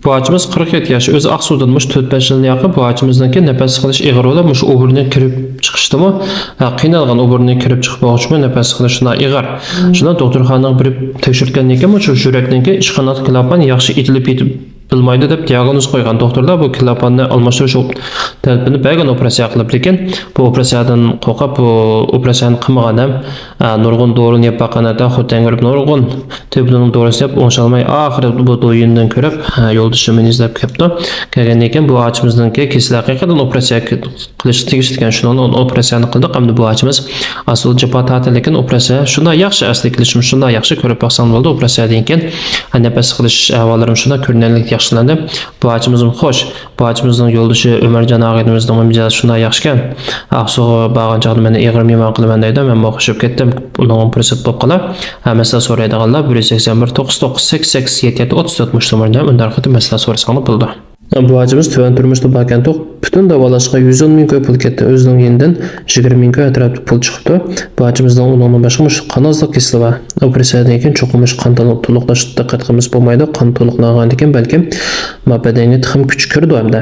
Bu açımız 47 yaş. Öz Aksu'danmış 4-5 yılını yakın bu açımızdaki nefes kılış ağır olup şu oburuna kirip çıkıştı mı? Qiynalgan oburuna kirip çıkıp boğuşma nefes kılışına ağır. Şuna doktorxanaga bir tekşürtken ekan bu yurakdagi ishqanot klapan yaxshi itilib yetib bilmaydi deb diagnoz qo'ygan doktorlar bu klapanni almashtirish talabini bergan operatsiya qilib, lekin bu operatsiyadan qo'rqib bu operatsiyani qilmagan ham nurg'un dorini yeb baqanada xotangirib nurg'un tibning dorini yeb o'ngshalmay oxiri bu do'yindan ko'rib yo'ldashimni izlab kelibdi. Kelgan ekan bu ochimizningki kesil haqiqatan operatsiya qilish tegishli ekan, shuni operatsiyani qildik. Hamda bu ochimiz asl jipatati, lekin operatsiya shunday yaxshi asli qilishim shunday yaxshi ko'rib baqsam bo'ldi. Operatsiyadan keyin nafas qilish ahvollarim shunday ko'rinarli yaxshilandi. Bu açımızın xoş. Bu açımızın yoldaşı Ömercan ağabeyimizin mijozi shunday yaxshikan. Aqsuga borgan chog'da meni ig'ir mehmon qilaman deydi. Men boqishib ketdim. Uning fursat bo'lib qolib, masala so'raydiganlar 181 99 88 77 34 mushtamardan undar qilib masala so'rasangiz bo'ldi. Bu acımız tüven turmuşda bakan toq bütün davalaşqa 110 ming ko'p pul ketdi. O'zining yendan 20 ming ko'p atrofda pul chiqibdi. Bu acımızdan onun boshqa qanozliq kesili va operatsiyadan keyin cho'qimish qon to'liqlashda diqqat qilamiz bo'lmaydi. Qon to'liqlangandan keyin balkim mabadani tixim kuch kirdi hamda.